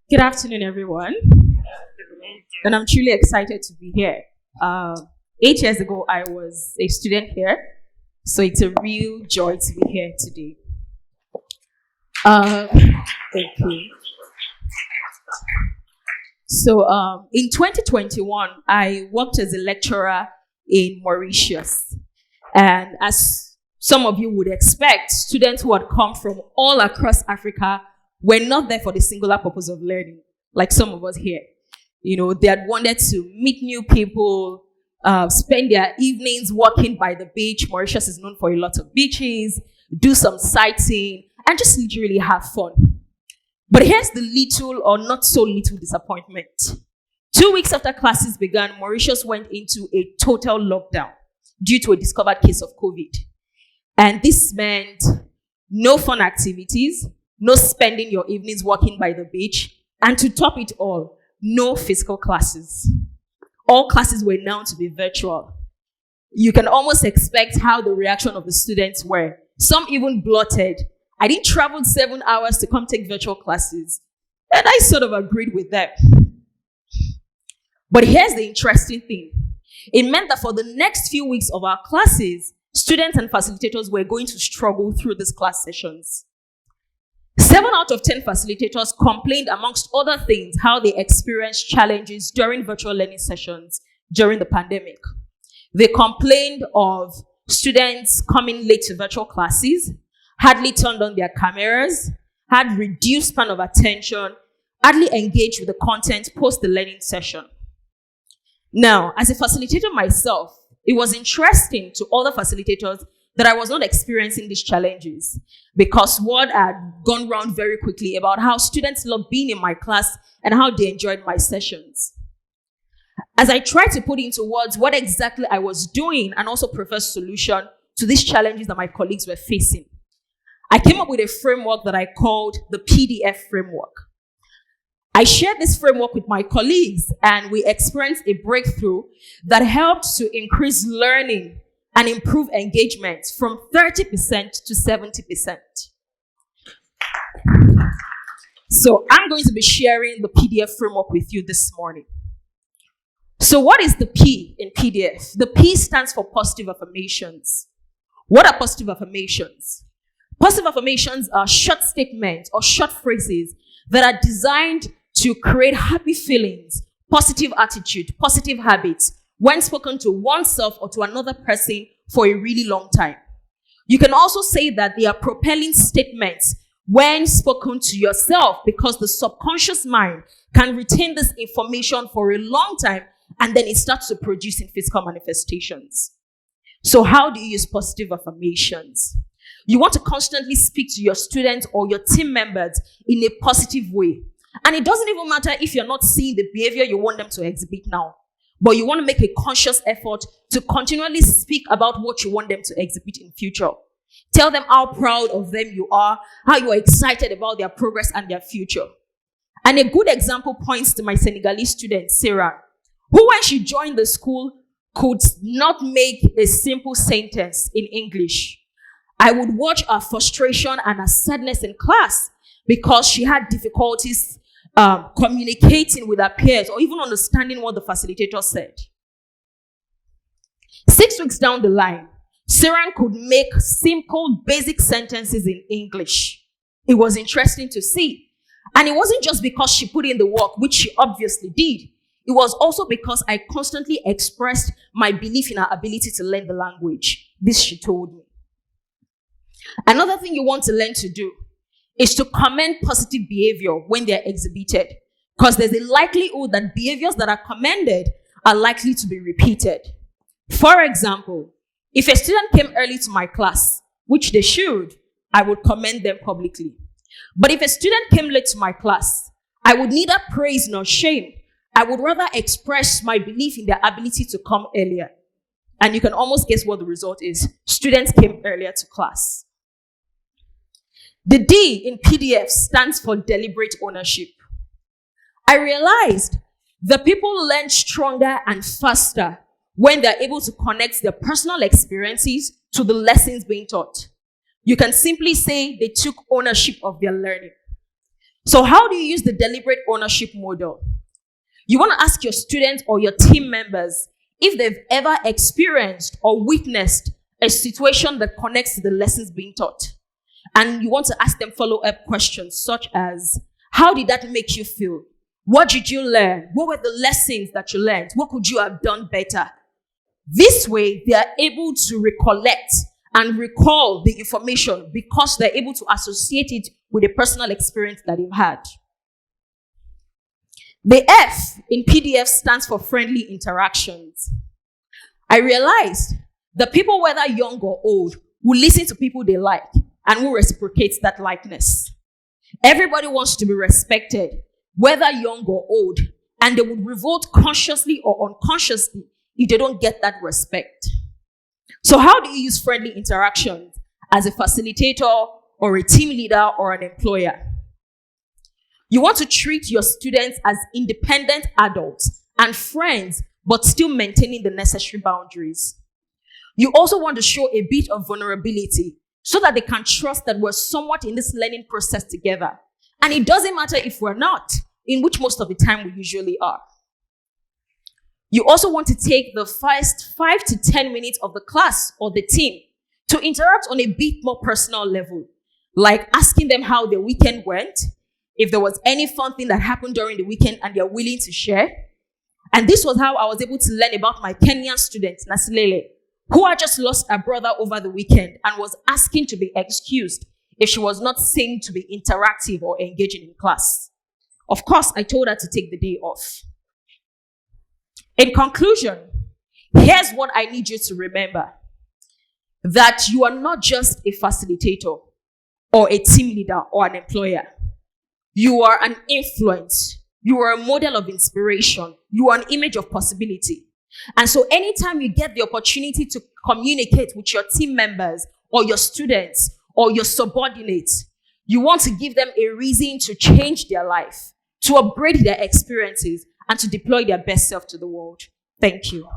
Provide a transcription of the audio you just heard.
Good afternoon, everyone. And I'm truly excited to be here. 8 years ago, I was a student here, so it's a real joy to be here today. Thank you. So, in 2021, I worked as a lecturer in Mauritius. And as some of you would expect, students who had come from all across Africa were not there for the singular purpose of learning, like some of us here. You know, they had wanted to meet new people, spend their evenings walking by the beach. Mauritius is known for a lot of beaches, do some sightseeing, and just literally have fun. But here's the little or not so little disappointment. 2 weeks after classes began, Mauritius went into a total lockdown due to a discovered case of COVID. And this meant no fun activities, no spending your evenings walking by the beach, and to top it all, no physical classes. All classes were now to be virtual. You can almost expect how the reaction of the students were. Some even blurted, "I didn't travel 7 hours to come take virtual classes." And I sort of agreed with them. But here's the interesting thing. It meant that for the next few weeks of our classes, students and facilitators were going to struggle through these class sessions. 7 out of 10 facilitators complained, amongst other things, how they experienced challenges during virtual learning sessions during the pandemic. They complained of students coming late to virtual classes, hardly turned on their cameras, had reduced span of attention, hardly engaged with the content post the learning session. Now, as a facilitator myself, it was interesting to other facilitators that I was not experiencing these challenges, because word had gone round very quickly about how students loved being in my class and how they enjoyed my sessions. As I tried to put into words what exactly I was doing and also propose solution to these challenges that my colleagues were facing, I came up with a framework that I called the PDF framework. I shared this framework with my colleagues, and we experienced a breakthrough that helped to increase learning and improve engagement from 30% to 70%. So I'm going to be sharing the PDF framework with you this morning. So what is the P in PDF? The P stands for positive affirmations. What are positive affirmations? Positive affirmations are short statements or short phrases that are designed to create happy feelings, positive attitude, positive habits when spoken to oneself or to another person for a really long time. You can also say that they are propelling statements when spoken to yourself, because the subconscious mind can retain this information for a long time and then it starts to produce in physical manifestations. So how do you use positive affirmations? You want to constantly speak to your students or your team members in a positive way. And it doesn't even matter if you're not seeing the behavior you want them to exhibit now, but you want to make a conscious effort to continually speak about what you want them to exhibit in future. Tell them how proud of them you are, how you are excited about their progress and their future. And a good example points to my Senegalese student, Sarah, who when she joined the school could not make a simple sentence in English. I would watch her frustration and her sadness in class because she had difficulties communicating with her peers or even understanding what the facilitator said. 6 weeks down the line, Siran could make simple, basic sentences in English. It was interesting to see. And it wasn't just because she put in the work, which she obviously did. It was also because I constantly expressed my belief in her ability to learn the language. This she told me. Another thing you want to learn to do is to commend positive behavior when they're exhibited, because there's a likelihood that behaviors that are commended are likely to be repeated. For example, if a student came early to my class, which they should, I would commend them publicly. But if a student came late to my class, I would neither praise nor shame. I would rather express my belief in their ability to come earlier. And you can almost guess what the result is. Students came earlier to class. The D in PDF stands for deliberate ownership. I realized that people learn stronger and faster when they're able to connect their personal experiences to the lessons being taught. You can simply say they took ownership of their learning. So how do you use the deliberate ownership model? You want to ask your students or your team members if they've ever experienced or witnessed a situation that connects to the lessons being taught. And you want to ask them follow-up questions such as, how did that make you feel? What did you learn? What were the lessons that you learned? What could you have done better? This way, they are able to recollect and recall the information because they're able to associate it with a personal experience that they've had. The F in PDF stands for friendly interactions. I realized that people, whether young or old, will listen to people they like and will reciprocate that likeness. Everybody wants to be respected, whether young or old, and they would revolt consciously or unconsciously if they don't get that respect. So how do you use friendly interactions as a facilitator or a team leader or an employer? You want to treat your students as independent adults and friends, but still maintaining the necessary boundaries. You also want to show a bit of vulnerability so that they can trust that we're somewhat in this learning process together. And it doesn't matter if we're not, in which most of the time we usually are. You also want to take the first 5 to 10 minutes of the class or the team to interact on a bit more personal level, like asking them how their weekend went, if there was any fun thing that happened during the weekend and they're willing to share. And this was how I was able to learn about my Kenyan student, Nasilele, who had just lost a brother over the weekend and was asking to be excused if she was not seen to be interactive or engaging in class. Of course, I told her to take the day off. In conclusion, here's what I need you to remember. That you are not just a facilitator or a team leader or an employer. You are an influence. You are a model of inspiration. You are an image of possibility. And so anytime you get the opportunity to communicate with your team members or your students or your subordinates, you want to give them a reason to change their life, to upgrade their experiences, and to deploy their best self to the world. Thank you.